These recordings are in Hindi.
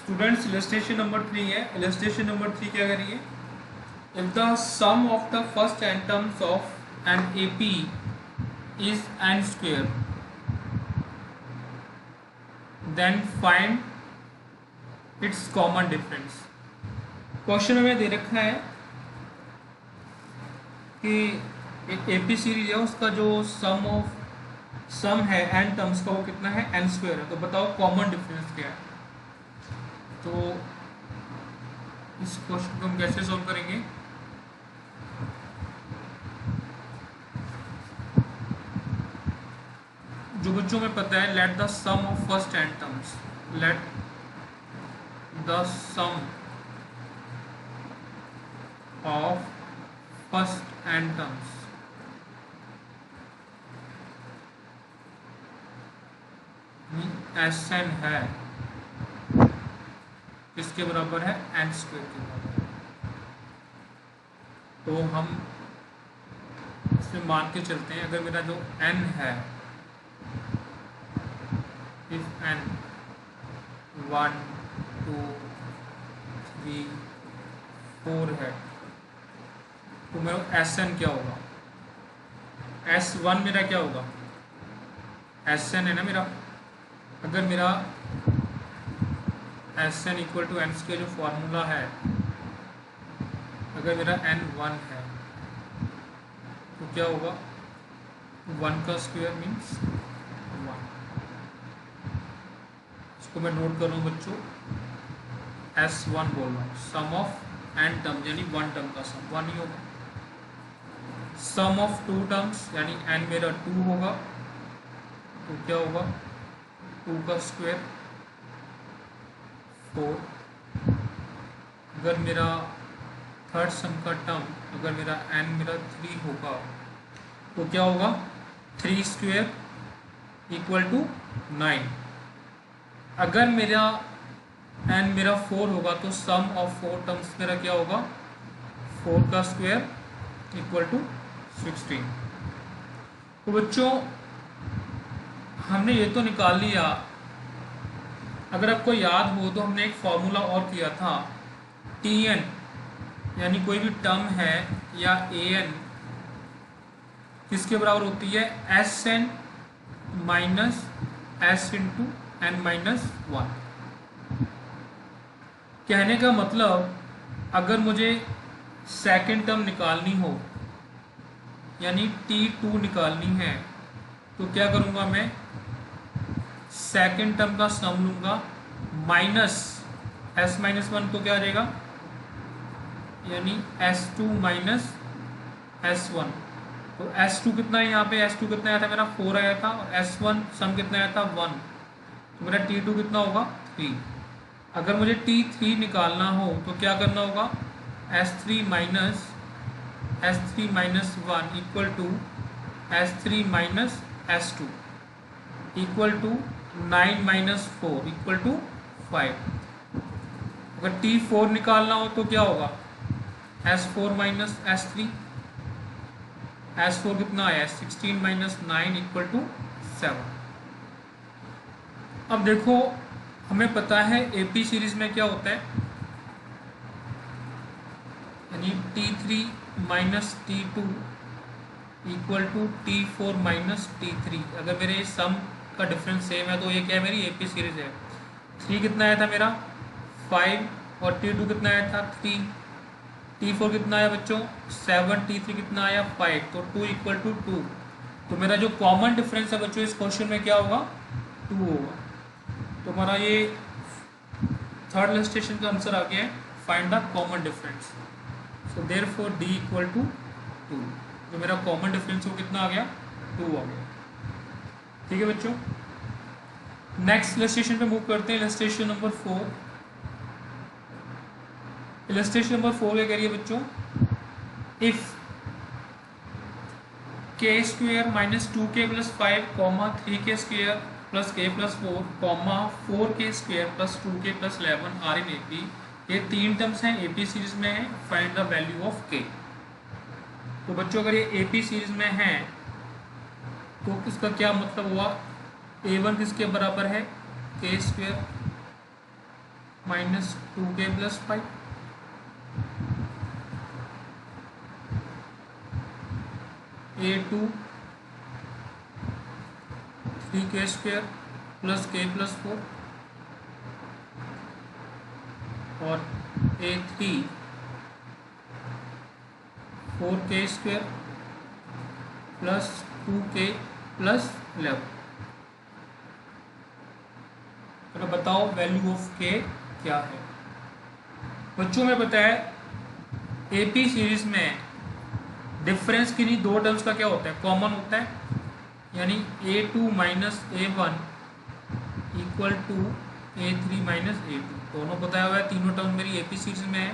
स्टूडेंट्स इलस्ट्रेशन नंबर 3 है। इलस्ट्रेशन नंबर 3 क्या करिए, if the sum of the first n terms of an AP is n square then find its common difference. Question में दे रखा है कि एक AP सीरीज है, उसका जो सम है n टर्म्स का वो कितना है, n स्क्वेयर है। तो बताओ कॉमन डिफरेंस क्या है। तो इस क्वेश्चन को हम कैसे सॉल्व करेंगे। जो बच्चों में पता है, let the sum of first n terms, let the sum of first n terms Sn है किसके बराबर है, n स्क्वायर के बराबर। तो हम इसमें मान के चलते हैं, अगर मेरा जो n है, इफ n 1 2 3 4 है, तो मेरा Sn क्या होगा, S1 मेरा क्या होगा, Sn है ना मेरा। अगर मेरा Sn equal to n square जो फॉर्मूला है, अगर मेरा n 1 है तो क्या होगा, 1 का स्क्वायर मीन्स 1। इसको मैं नोट कर रहा हूँ बच्चों, S1 बोल रहा हूँ। सम ऑफ n टर्म यानी 1 टर्म का सम 1 ही होगा। सम ऑफ 2 टर्म्स यानी n मेरा 2 होगा, तो क्या होगा, 2 का स्क्वायर 4। अगर मेरा थर्ड सम का टर्म, अगर मेरा n मेरा 3 होगा तो क्या होगा, 3 स्क्वायर इक्वल टू 9। अगर मेरा n मेरा 4 होगा तो सम ऑफ 4 टर्म्स मेरा क्या होगा, 4 का स्क्वायर इक्वल टू 16। तो बच्चों हमने ये तो निकाल लिया। अगर आपको याद हो तो हमने एक फॉर्मूला और किया था, Tn यानी कोई भी टर्म है या An किसके बराबर होती है, Sn minus S into n minus 1। कहने का मतलब, अगर मुझे सेकेंड टर्म निकालनी हो यानी T2 निकालनी है, तो क्या करूँगा मैं, सेकेंड टर्म का सम लूँगा माइनस S माइनस 1, तो क्या आ जाएगा, यानी S2 माइनस S1। तो S2 कितना है यहाँ पे, S2 कितना आया था मेरा, 4 आया था, और S1 सम कितना आया था, 1। तो मेरा T2 कितना होगा, 3। अगर मुझे T3 निकालना हो तो क्या करना होगा, S3 minus 1 equal to S3 minus S2 equal to 9 minus 4 equal to 5। अगर T4 निकालना हो तो क्या होगा, S4 माइनस S3, S4 कितना आया, 16 माइनस 9 इक्वल टू 7। अब देखो हमें पता है AP सीरीज में क्या होता है, यानी T3 minus T2 equal to T4 minus T3। अगर मेरे सम का डिफरेंस सेम है तो ये क्या है, मेरी AP सीरीज है। 3 कितना आया था मेरा, 5, और T2 कितना आया था, 3। T4 कितना आया बच्चों, 7, T3 कितना आया, 5, तो 2 इक्वल टू 2। तो मेरा जो कॉमन डिफरेंस है बच्चों इस क्वेश्चन में क्या होगा, 2 होगा। तो हमारा ये थर्ड इलस्ट्रेशन का आंसर आ गया है, find the common difference. So therefore D equal to 2। जो मेरा कॉमन डिफरेंस वो कितना आ गया, 2 आ गया। ठीक है बच्चों, नेक्स्ट इलस्ट्रेशन पे मूव करते हैं। Illustration number 4। इलस्ट्रेशन नंबर 4 क्या कह रही है बच्चों, if k square minus 2k plus 5 comma 3k square plus k plus 4 comma 4k square plus 2k plus 11 are in AP। ये 3 टर्म्स हैं, AP सीरीज में है, find the value of k। तो बच्चों अगर ये AP सीरीज में है तो इसका क्या मतलब हुआ, A1 किसके बराबर है, k square minus 2k plus 5, A2 3k square plus k plus 4 और A3 4k square plus 2k plus 11। अगर बताओ वैल्यू ऑफ k क्या है। बच्चों में पता है एपी सीरीज में डिफरेंस किन्हीं दो टर्म्स का क्या होता है, कॉमन होता है, यानी A2 minus A1 equal to A3 minus A2, दोनों बताया हुआ है, तीनों टर्म मेरी एपी सीरीज में है।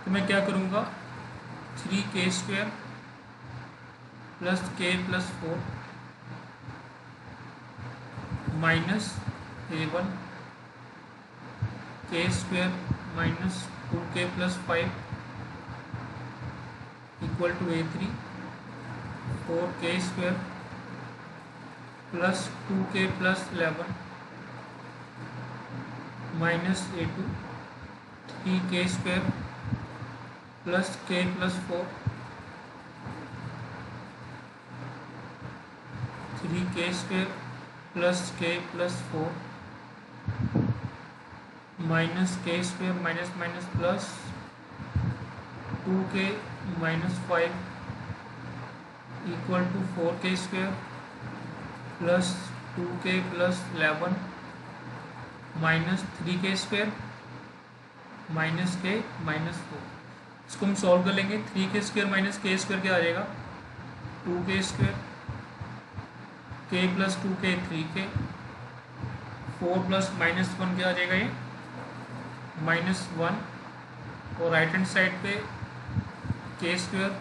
तो मैं क्या करूँगा 3k square plus k plus 4 minus A1 k square minus 2k plus 5 equal to A3 4k square plus 2k plus 11 minus A2 3k square plus k plus 4 3k square plus k plus 4 minus k square minus minus plus 2k minus 5 equal to 4k square plus 2k plus 11 minus 3k square minus k minus 4। इसको हम सॉल्व कर लेंगे। 3k square minus k square क्या आ जाएगा 2k square, k plus 2k 3k, 4 plus minus 1 क्या आ जाएगा ये माइनस 1, और राइट हैंड साइड पे k स्क्वायर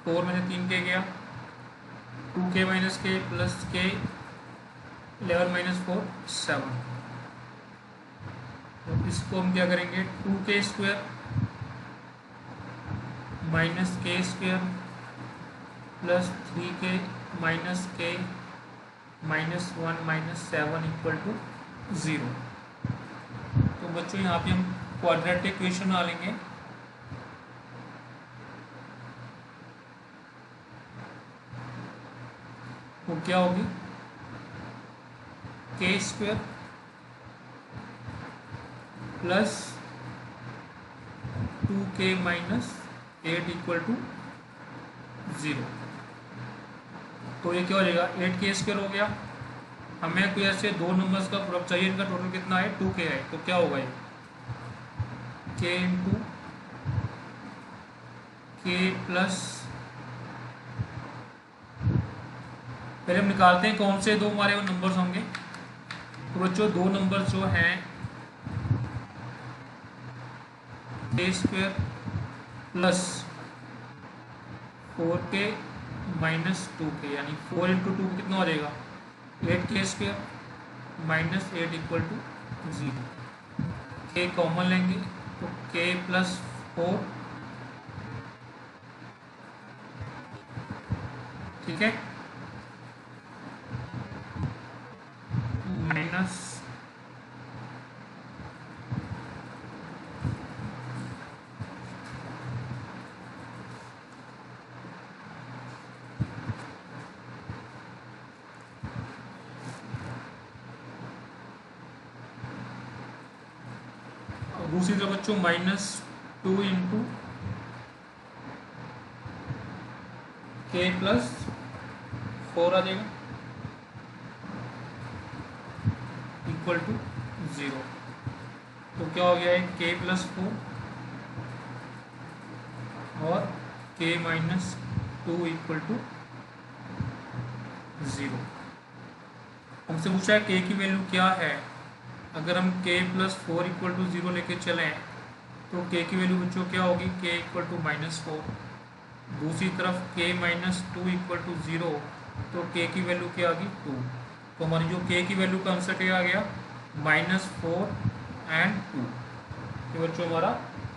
4 में से 3k गया 2k minus k plus k 11 minus 4 7। तो इसको हम क्या करेंगे 2k square minus k square plus 3k minus k minus 1 minus 7 equal to 0। तो बच्चों यहाँ पे हम क्वाड्रेटिक इक्वेशन डालेंगे। वो क्या होगी k square plus 2k minus 8 equal to 0। तो ये क्या हो जाएगा 8k स्क्वायर हो गया। हमें कोई ऐसे दो नंबर्स का प्रोडक्ट चाहिए, इनका टोटल कितना है 2k है, तो क्या होगा ये k इंटू k प्लस, पहले हम निकालते हैं कौन से दो हमारे वो नंबर्स होंगे। तो बच्चों दो नंबर्स जो हैं k square plus 4k minus 2k, यानी 4 इंटू 2 कितना हो जाएगा 8k square minus 8 equal to 0। k common लेंगे तो k प्लस 4, ठीक है, माइनस दूसरी तरफ बच्चों माइनस 2 इंटू k प्लस 4 आ जाएगा इक्वल टू 0। तो क्या हो गया है k प्लस 4 और k माइनस 2 इक्वल टू 0। हमसे पूछा है k की वैल्यू क्या है। अगर हम k प्लस 4 इक्वल टू 0 लेके चलें तो k की वैल्यू बच्चों क्या होगी k इक्वल टू माइनस 4। दूसरी तरफ k माइनस 2 इक्वल टू 0, तो k की वैल्यू क्या आ गई 2। तो हमारी जो k की वैल्यू का आंसर क्या आ गया माइनस 4 एंड 2। ये बच्चों हमारा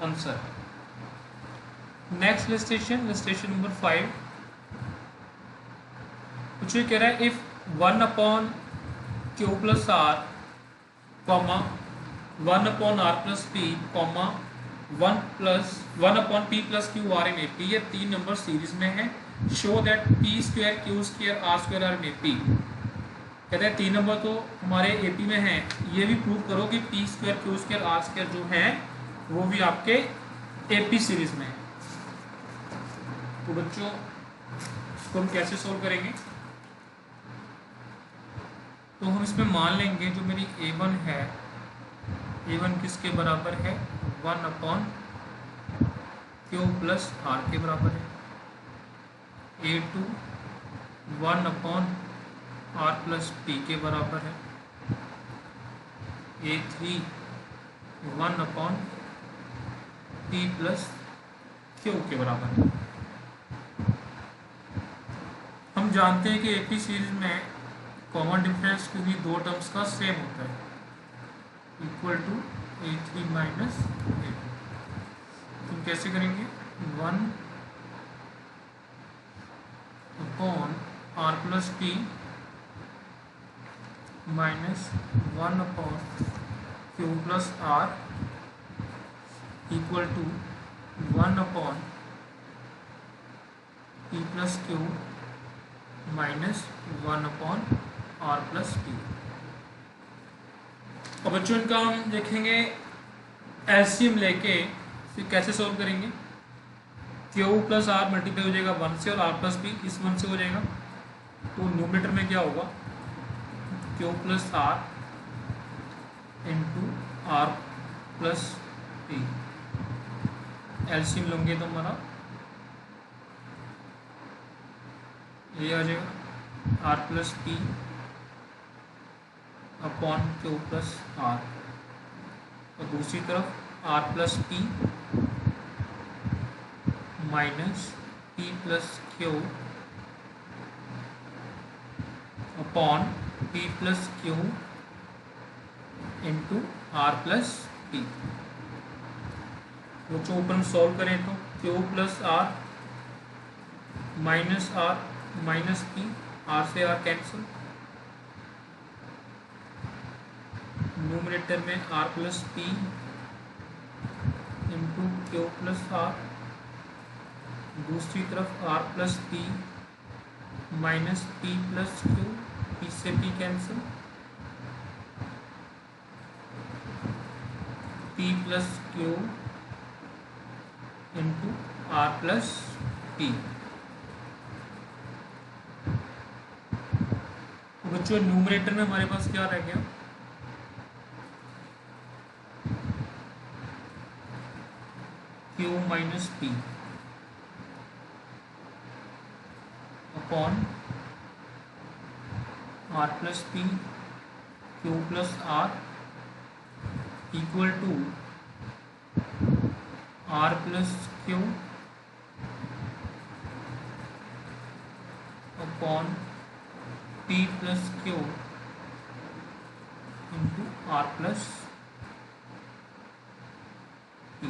आंसर है। नेक्स्ट लिस्टेशन नंबर 5 कुछ कह रहा है if 1 upon Q plus R comma 1 upon R plus P comma 1 upon P plus Q are in A P. ये 3 नंबर सीरीज में है। Show that P square Q square R square are in A P. कहते हैं 3 नंबर तो हमारे ए पी में है, ये भी प्रूव करो कि P square Q square R square जो है वो भी आपके ए पी सीरीज में है। तो बच्चों इसको हम कैसे सोल्व करेंगे? तो हम इसमें मान लेंगे जो मेरी a1 है, a1 किसके बराबर है? 1 अपॉन क्यू प्लस आर के बराबर है। a2 1 upon R plus P के बराबर है। a3 1 upon P plus Q के बराबर है। हम जानते हैं कि एपी सीरीज में कॉमन डिफरेंस क्योंकि दो टर्म्स का सेम होता है, equal to a3 minus a2। तो कैसे करेंगे? 1 upon R plus P minus 1 upon Q plus R equal to 1 upon P plus Q minus 1 upon R plus P. अब बच्चों इनका हम देखेंगे एलसीएम लेके फिर कैसे सॉल्व करेंगे। क्यू प्लस आर मल्टीप्लाई हो जाएगा 1 से और आर प्लस पी इस 1 से हो जाएगा। तो न्यूमरेटर में क्या होगा? Q plus R into R plus P. LCM लेंगे तो हमारा ये आ जाएगा R plus P upon Q plus R, और दूसरी तरफ R plus P minus P plus Q upon P plus Q into R plus P. वो जो ऊपर हम सॉल्व करें तो Q plus are minus R minus P, R से आर कैंसिल, न्यूमरेटर में R plus P into Q plus are, दूसरी तरफ R plus P minus P plus Q, P से P cancel, P plus Q into R plus P. बच्चों न्यूमरेटर में हमारे पास क्या रह गया? Q minus P upon R plus P Q plus R equal to R plus Q upon P plus Q into R plus P.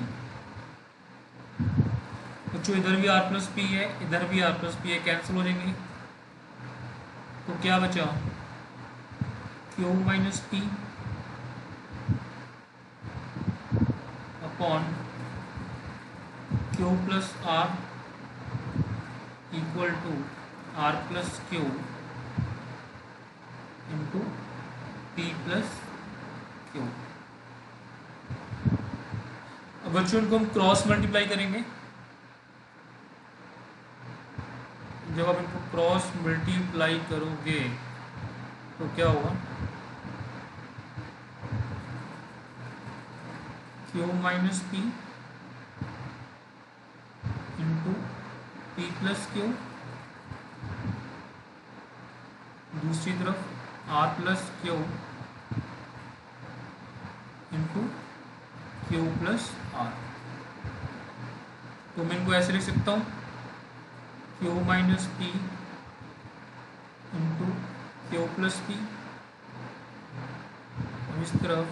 बच्चों इधर भी आर प्लस पी है, इधर भी आर प्लस पी है, कैंसिल हो जाएंगे। तो क्या बचा? Q minus P upon Q plus R equal to R plus Q into P plus Q. अब बच्चों इनको हम क्रॉस मल्टीप्लाई करेंगे। जब आप इनको क्रॉस मल्टीप्लाई करोगे तो क्या होगा? Q minus P into P plus Q, दूसरी तरफ R plus Q into Q plus R. तो मैं इनको ऐसे लिख सकता हूँ Q minus P into Q plus P, और इस तरफ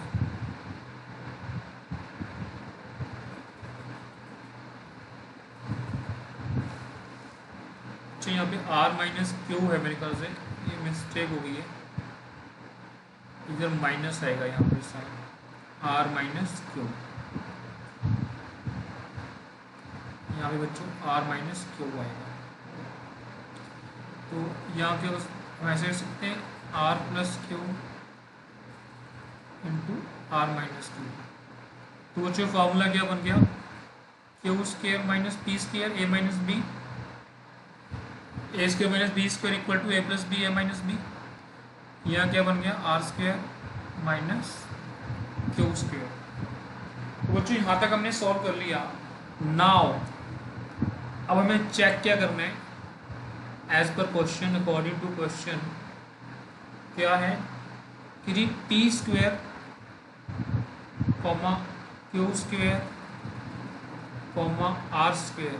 अच्छा यहाँ पे आर माइनस क्यू है, मेरे ख्याल से ये मिस्टेक हो गई है, इधर माइनस आएगा यहाँ पे साइन। आर माइनस क्यू, यहाँ पे बच्चों आर माइनस क्यू आएगा। तो यहाँ पे हम ऐसे लिख सकते हैं R plus Q into R minus Q. तो बच्चों फार्मूला क्या बन गया, Q square minus P square A minus B, A square minus B square equal to A plus B A minus B. यहाँ क्या बन गया, R square minus Q square. तो बच्चों यहाँ तक हमने सॉल्व कर लिया। नाउ अब हमें चेक क्या करना है, as per question, according to question क्या है कि P square comma Q square comma R square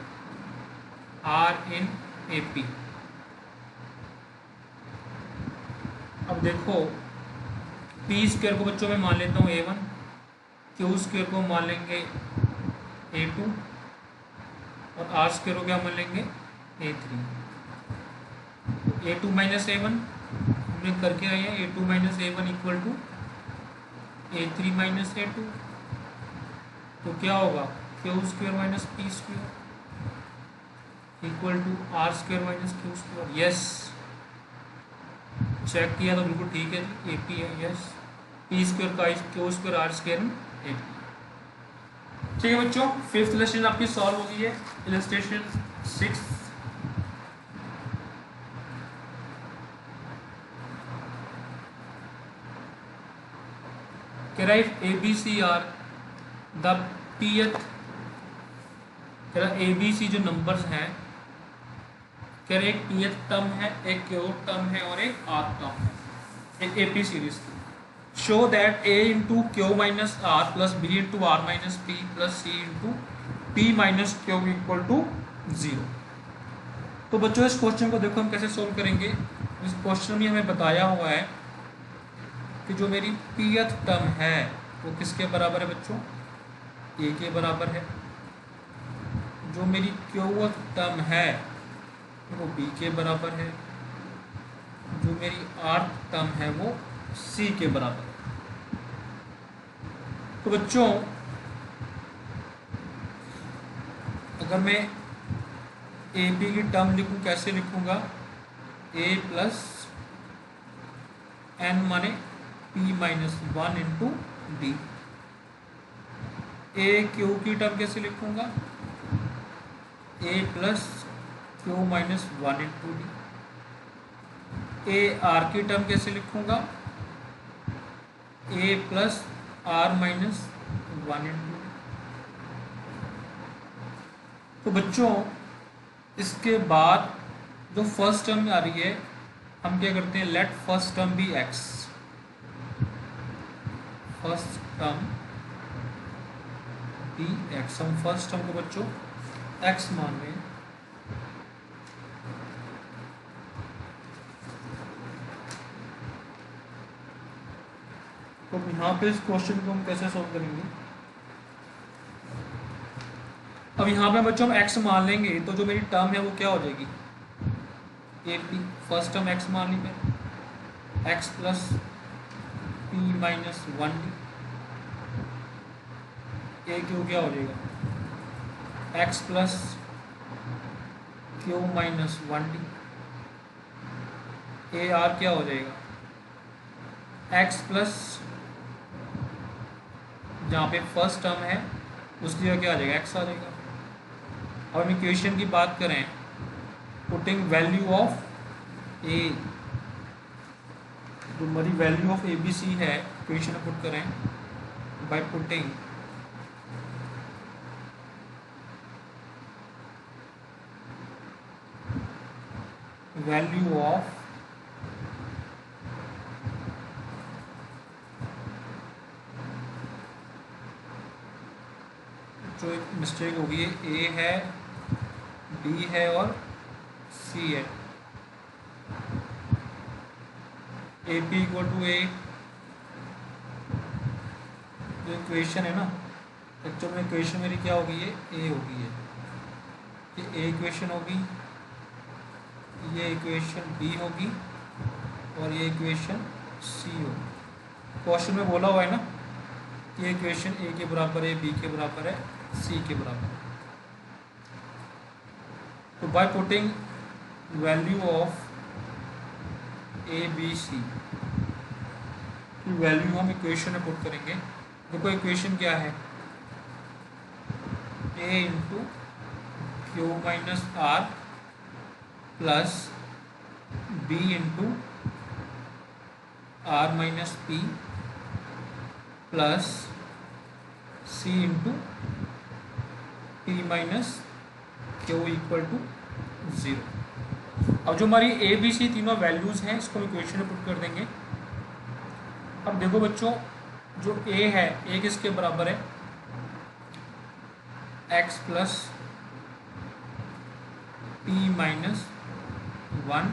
are in A P. अब देखो पी स्क्वेयर को बच्चों में मान लेता हूँ A1, क्यू स्क्वेयर को मान लेंगे A2 और आर स्क्वेयर को क्या मान लेंगे A3। A2 माइनस A1 हमने करके आए हैं, A2 minus A1 equal to A3 minus A2। तो क्या होगा, Q square minus P square equal to R square minus Q square. Yes, check किया तो बिल्कुल ठीक है जी, AP है। यस, पी स्क्वेयर का Q square R square AP। ठीक है बच्चों, फिफ्थ इलस्ट्रेशन आपकी सॉल्व हो गई है। Illustration 6, right ABC are the pth, ABC जो नंबर्स हैं, कह रहे एक pth टर्म है, एक क्यू टर्म है और एक r टर्म है, एक AP सीरीज की। Show that A into Q minus R plus B into R minus P plus C into P minus Q equal to 0। तो बच्चों इस क्वेश्चन को देखो हम कैसे सोल्व करेंगे। इस क्वेश्चन में हमें बताया हुआ है कि जो मेरी pth टर्म है वो किसके बराबर है बच्चों, A के बराबर है। जो मेरी क्यूथ टर्म है वो B के बराबर है। जो मेरी rth टर्म है वो C के बराबर है। तो बच्चों अगर मैं AB की टर्म लिखूं, कैसे लिखूंगा, A प्लस n माने P minus 1 into D. A Q की टर्म कैसे लिखूंगा, A plus Q minus 1 into D. A R की टर्म कैसे लिखूंगा, A plus are minus 1 into D. तो बच्चों इसके बाद जो फर्स्ट टर्म आ रही है, हम क्या करते हैं, let first term be x। First term be x, हम फर्स्ट टर्म को बच्चों x मान रहे हैं। तो यहाँ पे इस क्वेश्चन को हम कैसे सॉल्व करेंगे। अब यहाँ पे बच्चों हम x मान लेंगे तो जो मेरी टर्म है वो क्या हो जाएगी, AP। फर्स्ट टर्म x मान ली मैंने, x plus P minus 1 D. A Q क्या हो जाएगा, x plus Q minus 1 D. A are क्या हो जाएगा, x प्लस जहाँ पे फर्स्ट टर्म है उसकी जगह क्या आ जाएगा, x आ जाएगा। अब हम इक्वेशन की बात करें, पुटिंग वैल्यू ऑफ A, जो हमारी वैल्यू ऑफ ABC है इक्वेशन में पुट करें बाय पुटिंग वैल्यू ऑफ जो एक मिस्टेक होगी, A है, B है और C है। AP इक्वल टू A, जो इक्वेशन है ना, एक्चुअल में इक्वेशन मेरी क्या होगी, ये A होगी, ये A इक्वेशन होगी, ये इक्वेशन B होगी और ये इक्वेशन C होगी। क्वेश्चन में बोला हुआ है ना ये इक्वेशन ए के बराबर है, बी के बराबर है, सी के बराबर है। तो by putting value of A B C की वैल्यू हम इक्वेशन में पुट करेंगे। देखो इक्वेशन क्या है, A into Q minus R plus B into R minus P plus C into P minus Q equal to 0। अब जो हमारी ए बी सी तीनों वैल्यूज़ हैं इसको हम इक्वेशन में पुट कर देंगे। अब देखो बच्चों, जो ए है, ए किसके बराबर है, X plus P minus 1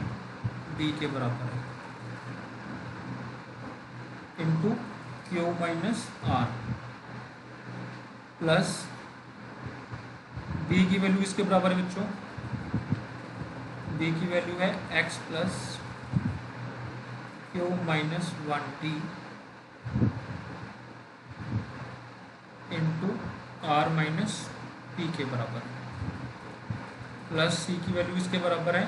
B के बराबर है into Q minus R plus B की वैल्यू इसके बराबर है बच्चों, बी की वैल्यू है X plus Q minus 1 D into R minus P के बराबर प्लस सी की वैल्यू इसके बराबर है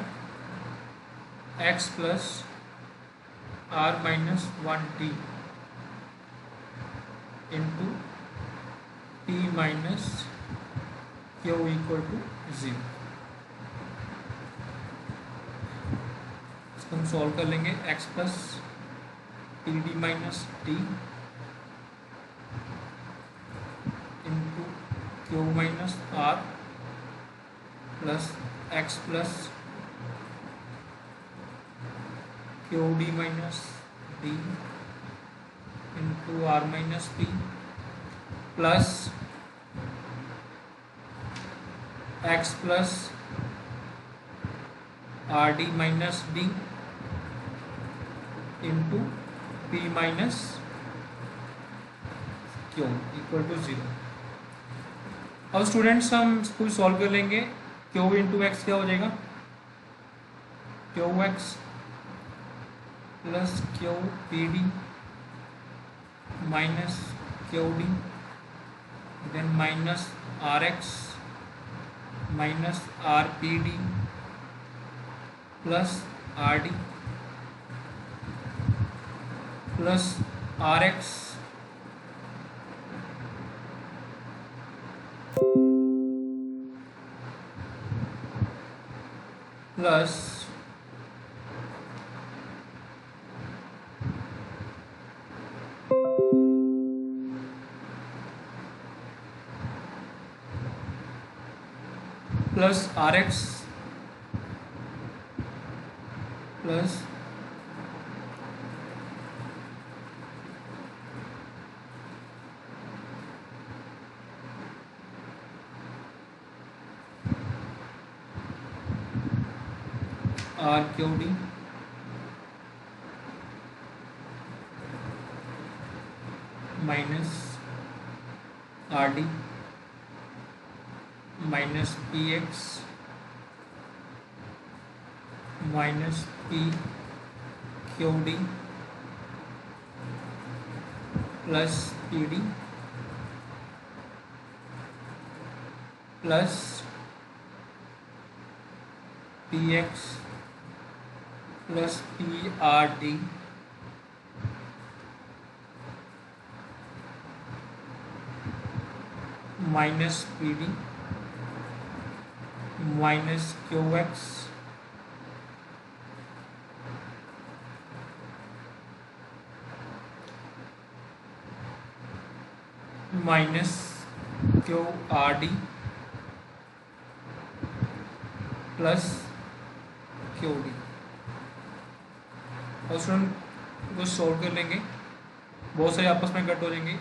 X plus are minus 1 D into P minus Q equal to 0। इसको हम सॉल्व कर लेंगे, X plus T D minus D into Q minus R plus X plus Q D minus D into R minus P plus X plus R D minus D into P minus Q equal to 0। अब स्टूडेंट्स हम इसको सॉल्व कर लेंगे। क्यू इंटू एक्स क्या हो जाएगा, Q X plus Q P D minus Q D then minus R X minus R P D plus R D plus R X plus plus R X plus R Q D minus R D minus P X minus P Q D plus P D plus P X plus P R D minus P D minus Q X minus Q R D plus Q D. और स्टूडेंट को सॉल्व कर लेंगे, बहुत सारे आपस में कट हो जाएंगे।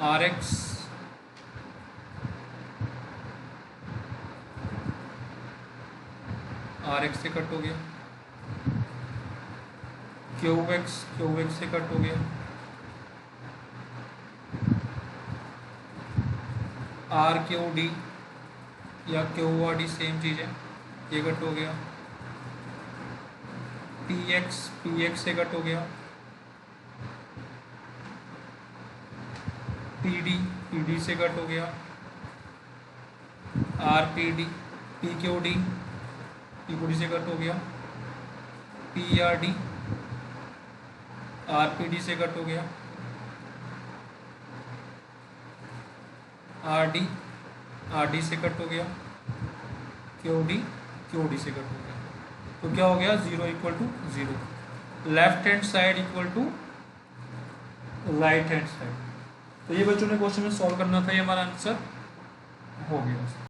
आर एक्स से कट हो गया, क्यू एक्स से कट हो गया, आर क्यू डी या क्यू आर डी सेम चीज़ है, ये कट हो गया। पी एक्स से कट हो गया, पी डी से कट हो गया, are P D Q D से कट हो गया, पी आर डी से कट हो गया, आर डी से कट हो गया, क्यू डी से कट हो गया। तो क्या हो गया, 0 equal to 0, left hand side equal to right hand side. तो ये बच्चों ने क्वेश्चन में सॉल्व करना था, ये हमारा आंसर हो गया।